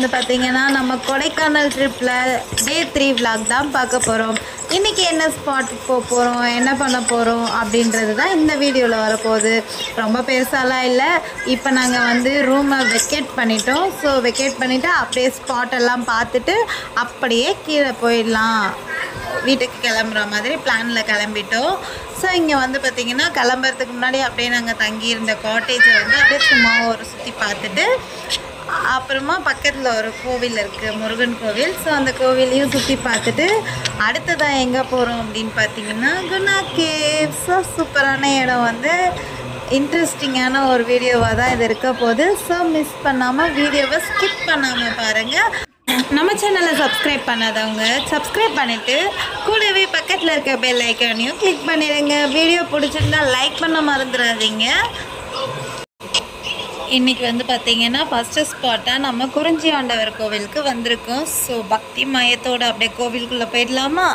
வந்து பார்த்தீங்கன்னா நம்ம கொடைக்கானல் ட்ரிப்பில் டே 3 vlog தான் பார்க்க போகிறோம். இன்றைக்கி என்ன ஸ்பாட்டுக்கு போக போகிறோம், என்ன பண்ண போகிறோம் அப்படின்றது தான் இந்த வீடியோவில் வரப்போகுது. ரொம்ப பெருசாலாம் இல்லை. இப்போ நாங்கள் வந்து ரூமை வெக்கேட் பண்ணிட்டோம். ஸோ வெக்கேட் பண்ணிவிட்டு அப்படியே ஸ்பாட்டெல்லாம் பார்த்துட்டு அப்படியே கீழே போயிடலாம், வீட்டுக்கு கிளம்புற மாதிரி பிளானில் கிளம்பிட்டோம். ஸோ இங்கே வந்து பார்த்திங்கன்னா கிளம்புறதுக்கு முன்னாடி அப்படியே நாங்கள் தங்கியிருந்த காட்டேஜை வந்து அப்படியே சும்மா ஒரு சுற்றி பார்த்துட்டு அப்புறமா பக்கத்தில் ஒரு கோவில் இருக்குது, முருகன் கோவில். ஸோ அந்த கோவிலையும் சுற்றி பார்த்துட்டு அடுத்ததாக எங்கே போகிறோம் அப்படின்னு பார்த்தீங்கன்னா குணா கேவ்ஸ். சூப்பரான இடம், வந்து இன்ட்ரெஸ்டிங்கான ஒரு வீடியோவாக தான் இது இருக்க போகுது. ஸோ மிஸ் பண்ணாமல் வீடியோவை ஸ்கிப் பண்ணாமல் பாருங்கள். நம்ம சேனலை சப்ஸ்கிரைப் பண்ணாதவங்க சப்ஸ்கிரைப் பண்ணிவிட்டு கூடவே பக்கத்தில் இருக்க பெல் ஐக்கானையும் கிளிக் பண்ணிடுங்க. வீடியோ பிடிச்சிருந்தா லைக் பண்ண மறந்துடாதீங்க. இன்றைக்கி வந்து பார்த்திங்கன்னா ஃபஸ்ட்டு ஸ்பாட்டாக நம்ம குறிஞ்சி ஆண்டவர் கோவிலுக்கு வந்திருக்கோம். ஸோ பக்தி மயத்தோடு அப்படியே கோவிலுக்குள்ளே போயிடலாமா?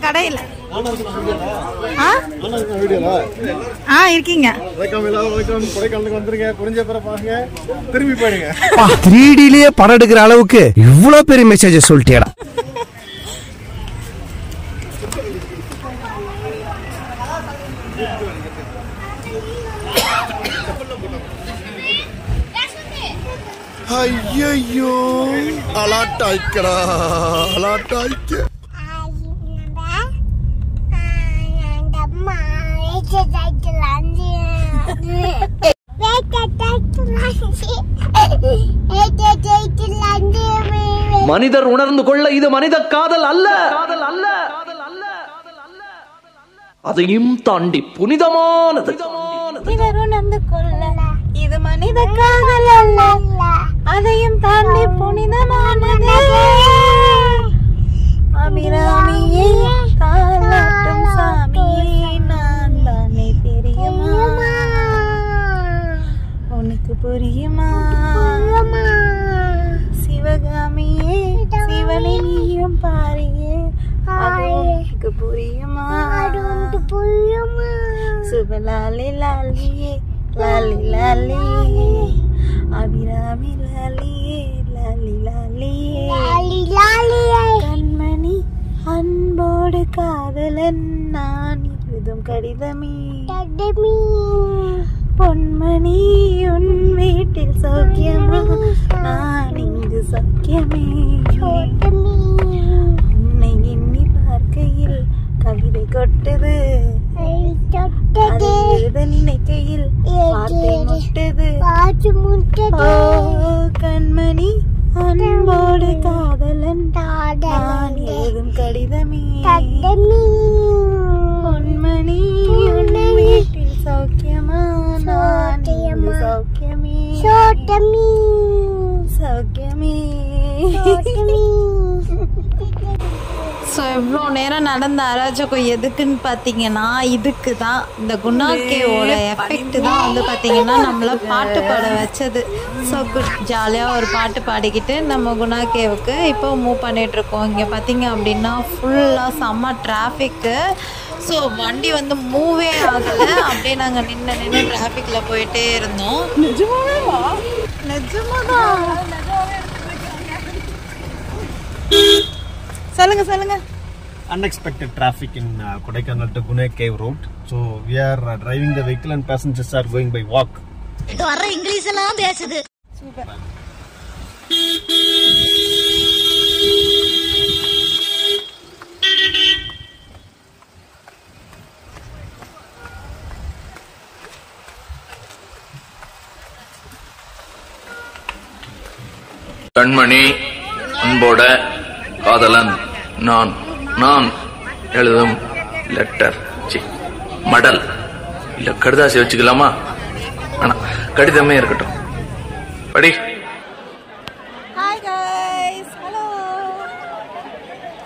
கடையில் இருக்கீங்க. 3Dலயே படம் எடுக்கிற அளவுக்கு இவ்வளவு பெரிய மெசேஜ் சொல்லிட்டேடா. ஐயோ அலாட்டாய்க்கடா, அலாட்டாய்க்க. மனிதர் உணர்ந்து கொள்ள இது மனித காதல் அல்ல, அதையும் தாண்டி புனிதமானது. உணர்ந்து கொள்ள இது மனித காதல் அல்ல, அதையும் தாண்டி புனிதமானது. அபிராமியே தாலாட்டும் சாமியே நான் தானே, தெரியுமா உனக்கு புரியுமா? சிவகாமியே சிவனை நீயும் பாரியே, உனக்கு புரியுமா? சுபலாலி லாலியே லாலி லாலியே, அபிராமி லாலியே லாலி லாலியே, கண்மணி அன்போடு காதலன் நான் எழுதும் கடிதமே, பொன்மணி உன் வீட்டில் சௌக்கியமா, நான் இங்கு சௌக்கியமே. உன்னை எண்ணி பார்க்கையில் கவிதை கொட்டது, எழுத நினைக்கையில் வார்த்தை முட்டது. கண்மணி அன்போடு காதலன் நான் எழுதும் கடிதமே, பொன்மணி உன் வீட்டில் சௌக்கியமா, நான் இங்கு சௌக்கியமே சௌக்கியமே. ஸோ எவ்வளோ நேரம் நடந்த அராஜகம் எதுக்குன்னு பார்த்தீங்கன்னா இதுக்கு தான், இந்த குணா கேவோட எஃபெக்ட் தான் வந்து பார்த்தீங்கன்னா நம்மளை பாட்டு பாட வச்சது. ஸோ ஜாலியாக ஒரு பாட்டு பாடிக்கிட்டு நம்ம குணா கேவுக்கு இப்போ மூவ் பண்ணிகிட்ருக்கோம். இங்கே பார்த்தீங்க அப்படின்னா ஃபுல்லாக செம்ம டிராஃபிக்கு. ஸோ வண்டி வந்து மூவே ஆகலை, அப்படியே நாங்கள் நின்று டிராஃபிக்கில் போயிட்டே இருந்தோம். நிஜமாதான் சொல்லுங்க. Unexpected traffic in Kodaikanal to Gune Cave Road. So we are driving the vehicle and passengers are going by walk. இது வர இங்கிலீஷ் எல்லாம் பேசுது. சூப்பர். கண்மணி அன்போட காதலன் நான் எழுதும் லெட்டர் மடல் இல்ல கடுதாசி வச்சுக்கலாமா? ஆனா கடிதமே இருக்கட்டும். படி. Hi guys. ஹலோ.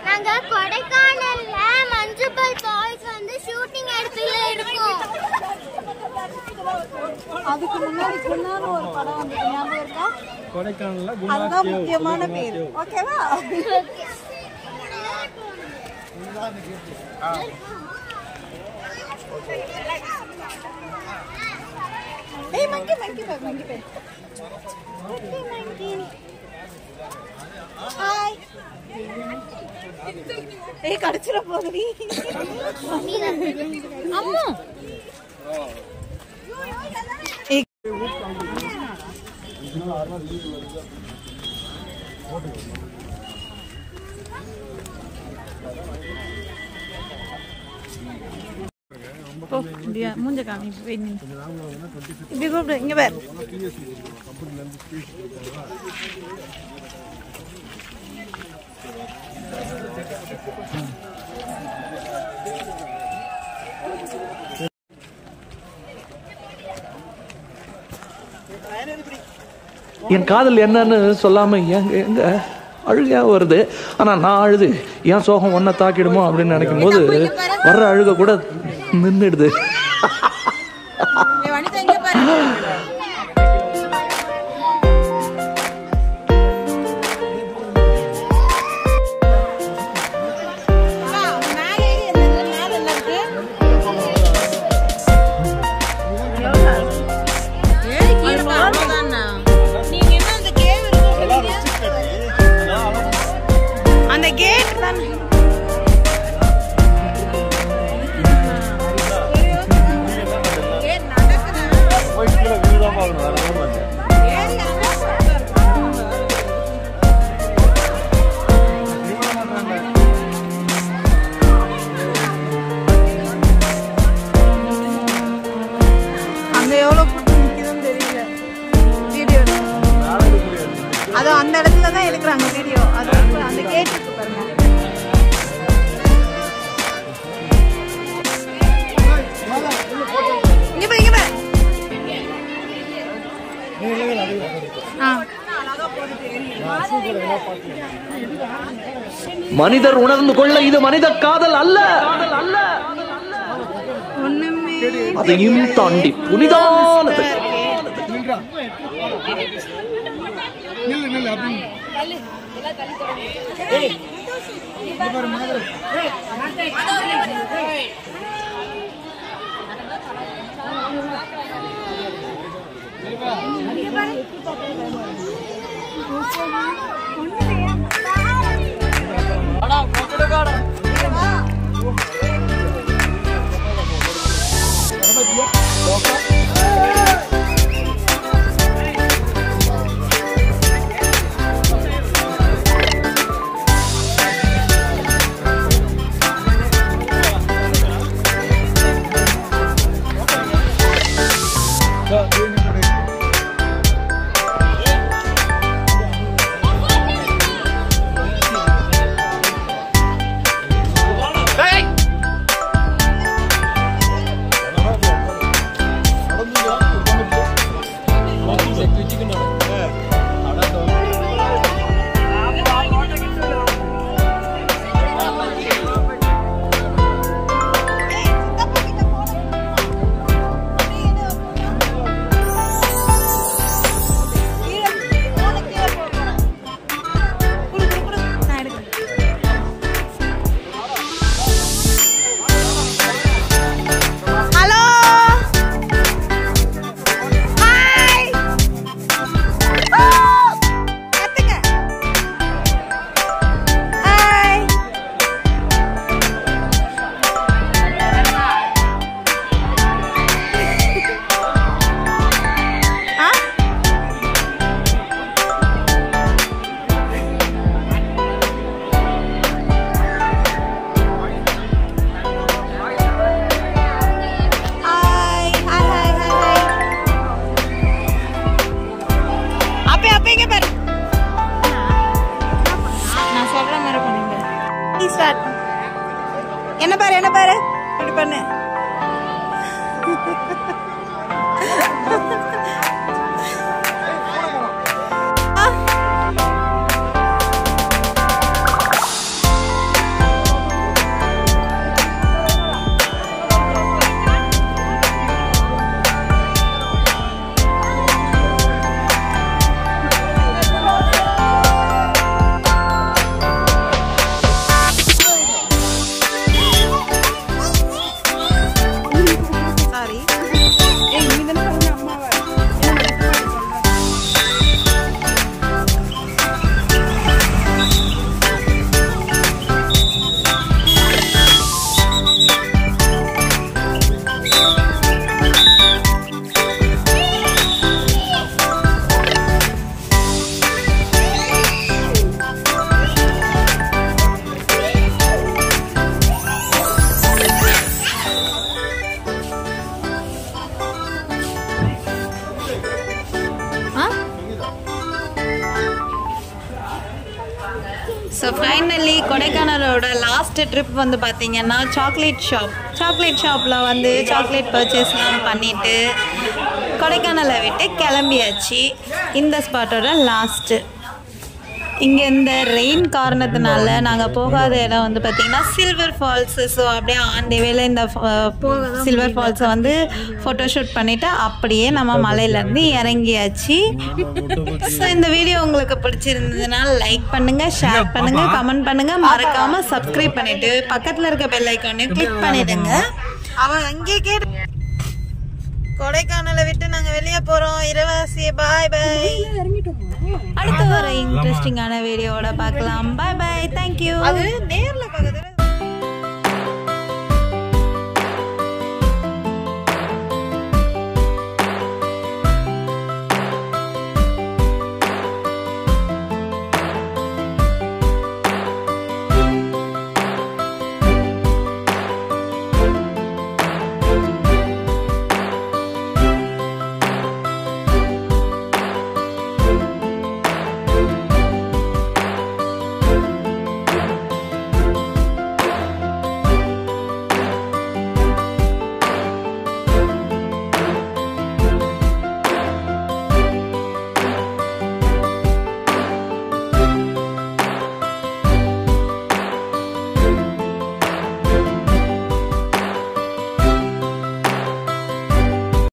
நாங்க கொடைக்கானல்ல மஞ்சுபாய் பாய்ஸ் வந்து ஷூட்டிங் இடத்துல இருக்கோம். அதுக்கு முன்னாடி குன்னான்னு ஒரு படம் வந்து ஞாபகம் இருக்கா? கொடைக்கானல்ல அதுதான் முக்கியமான பேர். ஓகேவா? ஏய் மங்கி பே. ஓகே மங்கி. ஹாய். ஏய் கடிச்சிர போகுது. அம்மா. மூஞ்ச காமி இப்படி கூப்பிடு இங்க பேர். என் காதல் என்னன்னு சொல்லாம எங்க அழுகையா வருது. ஆனா நான் அழுது என் சோகம் ஒன்ன தாக்கிடுமோ அப்படின்னு நினைக்கும் போது வர்ற அழுக கூட நின்றுடுது. அது அந்த இடத்துல தான் எடுக்கிறாங்க வீடியோ. அது அந்த கேட் இருக்கு பாருங்க. இங்க பா. மனிதர் உணர்ந்து கொள்ள இது மனித காதல் அல்ல, அதையும் தாண்டி புனிதானது. ஸோ ஃபைனலி கொடைக்கானலோட லாஸ்ட் ட்ரிப் வந்து பார்த்திங்கன்னா சாக்லேட் ஷாப்பில் வந்து சாக்லேட் பர்ச்சேஸ்லாம் பண்ணிவிட்டு கொடைக்கானலை விட்டு கிளம்பியாச்சு. இந்த ஸ்பாட்டோட லாஸ்ட்டு. இங்கே இந்த ரெயின் காரணத்தினால நாங்கள் போகாத இடம் வந்து பார்த்திங்கன்னா சில்வர் ஃபால்ஸு. ஸோ அப்படியே ஆன் தி வேல இந்த சில்வர் ஃபால்ஸை வந்து ஃபோட்டோஷூட் பண்ணிவிட்டு அப்படியே நம்ம மலையிலேருந்து இறங்கியாச்சு. ஸோ இந்த வீடியோ உங்களுக்கு பிடிச்சிருந்ததுன்னா லைக் பண்ணுங்கள், ஷேர் பண்ணுங்கள், கமெண்ட் பண்ணுங்கள், மறக்காமல் சப்ஸ்கிரைப் பண்ணிவிட்டு பக்கத்தில் இருக்க பெல் ஐக்கானையும் கிளிக் பண்ணிவிடுங்க. அவன் அங்கே கேட்டு கொடைக்கானலை விட்டு நாங்கள் வெளியே போகிறோம். இரவாசி பாய் பாய். அடுத்த வர இன்ட்ரெஸ்டிங்கான வீடியோவோட பார்க்கலாம். பாய் பாய். தேங்க்யூ. அது நேரில் பார்க்கறது